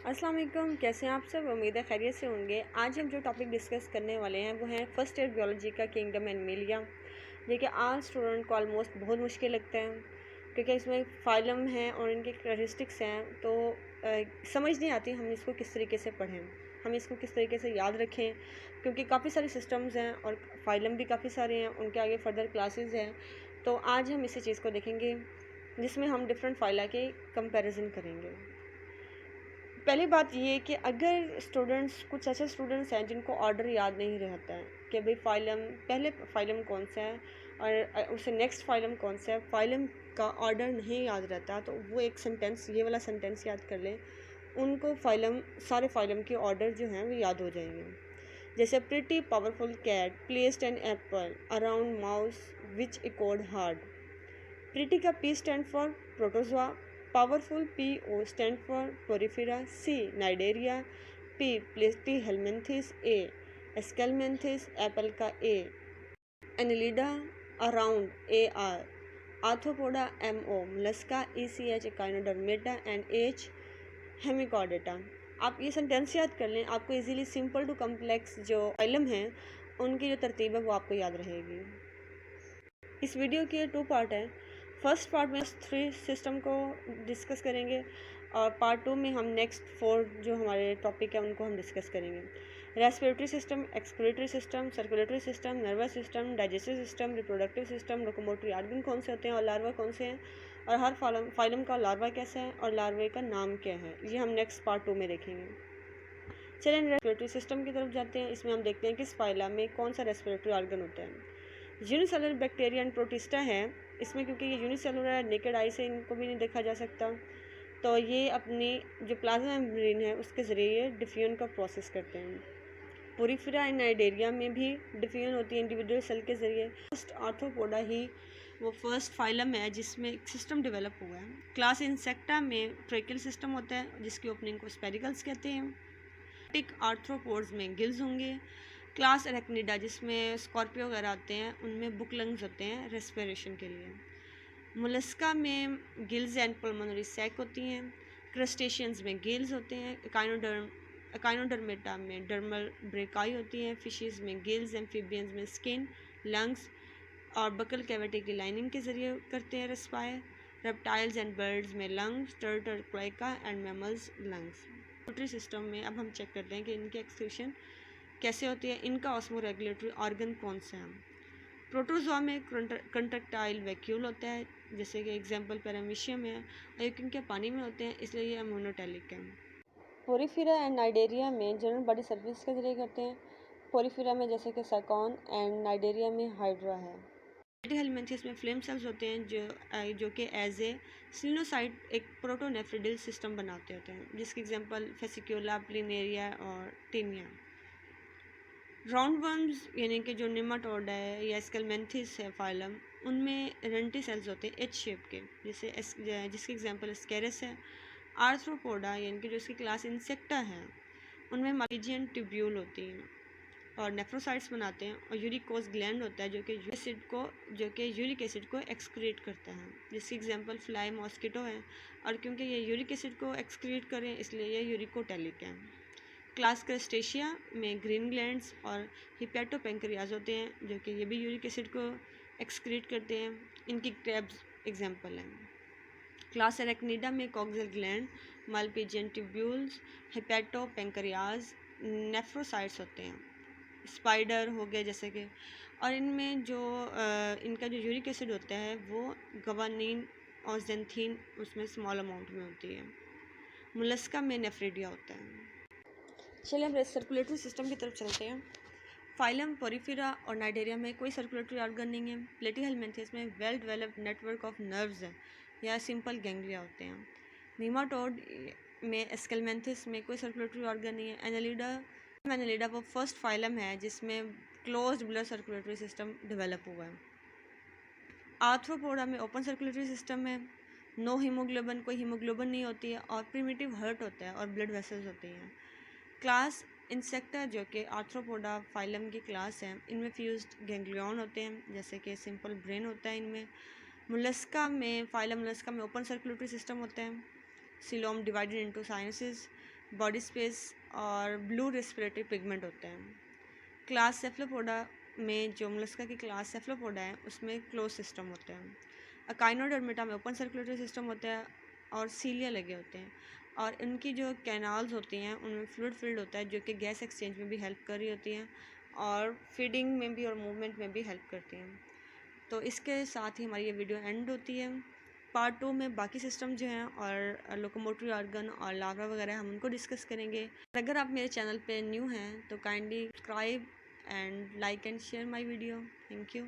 अस्सलाम वालेकुम, कैसे हैं आप सब। उम्मीद है खैरियत से होंगे। आज हम जो टॉपिक डिस्कस करने वाले हैं वो है फर्स्ट ईयर बियोलॉजी का किंगडम एनिमलिया, जो कि आज स्टूडेंट को ऑलमोस्ट बहुत मुश्किल लगता है क्योंकि इसमें फाइलम है और इनके कैरेक्टरिस्टिक्स हैं, तो समझ नहीं आती हम इसको किस तरीके से पढ़ें, हम इसको किस तरीके से याद रखें, क्योंकि काफ़ी सारे सिस्टम्स हैं और फाइलम भी काफ़ी सारे हैं, उनके आगे फर्दर क्लासेस हैं। तो आज हम इसी चीज़ को देखेंगे जिसमें हम डिफरेंट फाइला के कंपैरिजन करेंगे। पहली बात ये है कि अगर स्टूडेंट्स, कुछ ऐसे स्टूडेंट्स हैं जिनको ऑर्डर याद नहीं रहता है कि भाई फाइलम, पहले फाइलम कौन सा है और उससे नेक्स्ट फाइलम कौन सा है, फाइलम का ऑर्डर नहीं याद रहता, तो वो एक सेंटेंस, ये वाला सेंटेंस याद कर लें, उनको फाइलम, सारे फाइलम के ऑर्डर जो हैं वो याद हो जाएंगे। जैसे pretty powerful cat placed an apple around mouse which echoed hard. Pretty का P stand for protozoa, powerful PO stand for Porifera, C Nidaria, P Platyhelminthes, A Escalminthes, Apple का A, Annelida around AR, Arthropoda MO, Mollusca ECH Echinodermata and H Hemichordata। आप ये sentence याद कर लें, आपको easily simple to complex जो phylum हैं उनकी जो तरतीब है वो आपको याद रहेगी। इस वीडियो के 2 पार्ट हैं। फर्स्ट पार्ट में 3 सिस्टम को डिस्कस करेंगे और पार्ट 2 में हम नेक्स्ट 4 जो हमारे टॉपिक है उनको हम डिस्कस करेंगे। Respiratory system, excretory system, circulatory system, nervous system, digestive system, reproductive system, locomotory organ कौन से होते हैं और लार्वा कौन से हैं, और हर फाइलम का लार्वा कैसा है और लार्वे का नाम क्या है, ये हम नेक्स्ट पार्ट 2 में देखेंगे। चलिए रेस्पिरेटरी सिस्टम की तरफ जाते हैं। इसमें हम देखते हैं कि इस फाइला में कौन सा रेस्पिरेटरी ऑर्गन होता है। यूनिसेलुलर बैक्टीरिया एंड प्रोटिस्टा है इसमें, क्योंकि ये यूनिसेलुलर नेकेड आई से इनको भी नहीं देखा जा सकता, तो ये अपनी जो प्लाज्मा मेम्ब्रेन है उसके ज़रिए डिफ्यूजन का प्रोसेस करते हैं। पोरीफेरा एंड नाइडेरिया में भी डिफ्यूजन होती है इंडिविजुअल सेल के ज़रिए। फर्स्ट आर्थ्रोपोडा ही वो फर्स्ट फाइलम है जिसमें एक सिस्टम डेवलप हुआ है। क्लास इंसेक्टा में ट्रेकियल सिस्टम होता है जिसकी ओपनिंग को स्पेरिकल्स कहते हैं। टिक आर्थ्रोपोड्स में गिल्स होंगे। क्लास एरेक्निडा जिसमें स्कॉर्पियो वगैरह आते हैं उनमें बुक लंग्स होते हैं रेस्पिरेशन के लिए। मोलस्का में गिल्स एंड पल्मोनरी सैक होती हैं। क्रस्टेशियंस में गिल्स होते हैं। एकाइनोडर्मेटा में डर्मल ब्रेकाई होती हैं। फिशेस में गिल्स, एम्फीबियंस में स्किन, लंग्स और बकल कैविटी की लाइनिंग के ज़रिए करते हैं रेस्पायर। रेप्टाइल्स एंड बर्ड्स में lungs, turtle cloaca and mammals lungs. Respiratory system में अब हम चेक करते हैं कि इनकी एक्सक्रीशन कैसे होती है, इनका ऑस्मो रेगुलेटरी ऑर्गन कौन सा है। प्रोटोजोआ में कंट्रक्टाइल वैक्यूल होता है, जैसे कि एग्जांपल पैरामीशियम है, और ये क्योंकि पानी में होते हैं इसलिए ये मोनोटेलिक है। पोरीफेरा एंड नाइडेरिया में जनरल बॉडी सर्विस के जरिए करते हैं। पोरीफेरा में जैसे कि साइकॉन एंड नाइडेरिया में हाइड्रा है। प्लेटीहेल्मिन्थेस में फ्लेम सेल्स होते हैं जो कि एज ए सिलिनोसाइड एक प्रोटोनेफ्रिडिल सिस्टम बनाते होते हैं, जिसके एग्जांपल फेसिक्यूला, प्लिनेरिया और टीनिया। राउंड वर्म्स यानी कि जो निमाटोड है या स्केलमेंथिस है फाइलम, उनमें रंटी सेल्स होते हैं एच शेप के, जैसे जिसके एग्जांपल स्केरस है। आर्थ्रोपोडा यानी कि जो इसकी क्लास इंसेक्टा है उनमें मालिजियन ट्यूब्यूल होती हैं और नेफ्रोसाइट्स बनाते हैं, और यूरिकोस ग्लैंड होता है जो कि यूरिक एसिड को एक्सक्रीट करता है, जिसकी एग्जांपल फ्लाई मॉस्किटो है, और क्योंकि ये यूरिक एसिड को एक्सक्रीट करें इसलिए ये यूरिकोटेलिक है। क्लास क्रस्टेशिया में ग्रीन ग्लैंड्स और हिपैटोपेंक्रियाज होते हैं जो कि ये भी यूरिक एसिड को एक्सक्रीट करते हैं, इनकी क्रैब्स एग्जांपल हैं। क्लास एरेक्निडा में coxal gland, Malpighian tubules, hepatopancreas, nephrocytes होते हैं। स्पाइडर हो गए जैसे कि, और इनमें जो इनका जो यूरिक एसिड होता है वो गवानीन और जेंथीन उसमें स्मॉल अमाउंट में होती है। मोलस्का में नेफ्रिडिया होता है। चलिए हम सर्कुलेटरी सिस्टम की तरफ चलते हैं। फाइलम पोरीफेरा और नाइडेरिया में कोई सर्कुलेटरी ऑर्गन नहीं है। प्लेटीहेल्मिन्थेस में well developed network of nerves है या सिंपल गैंग्लिया होते हैं। नीमाटोड में एस्केलमेंथिस में कोई सर्कुलेटरी ऑर्गन नहीं है। एनालिडा वो फर्स्ट फाइलम है जिसमें closed blood circulatory system develop हुआ है। आर्थ्रोपोडा में ओपन सर्कुलेटरी सिस्टम है। नो हीमोग्लोबिन, कोई हीमोग्लोबिन नहीं होती है, और प्रिमिटिव हार्ट होता है और ब्लड वेसल्स होती हैं। क्लास इंसेक्टा जो कि आर्थ्रोपोडा फाइलम की क्लास है, इनमें फ्यूज्ड गैंग्लियन होते हैं जैसे कि सिंपल ब्रेन होता है इनमें। फाइलम मोलस्का में ओपन सर्कुलेटरी सिस्टम होते हैं। Coelom divided into sinuses. Body space और ब्लू रेस्पिरेटरी पिगमेंट होते हैं। क्लास सेफलोपोडा में जो मोलस्का की क्लास सेफलोपोडा है उसमें क्लोज सिस्टम होते हैं। अकाइनोडर्मिटा में ओपन सर्कुलेटरी सिस्टम होता है और सीलिया लगे होते हैं, और इनकी जो कैनाल्स होती हैं उनमें फ्लूइड फिल्ड होता है जो कि गैस एक्सचेंज में भी हेल्प कर रही होती हैं और फीडिंग में भी और मूवमेंट में भी हेल्प करती हैं। तो इसके साथ ही हमारी ये वीडियो एंड होती है। पार्ट 2 में बाकी सिस्टम जो हैं और लोकोमोटरी ऑर्गन और लार्वा वगैरह हम उनको डिस्कस करेंगे। अगर आप मेरे चैनल पे न्यू हैं तो kindly subscribe and like and share my video. Thank you.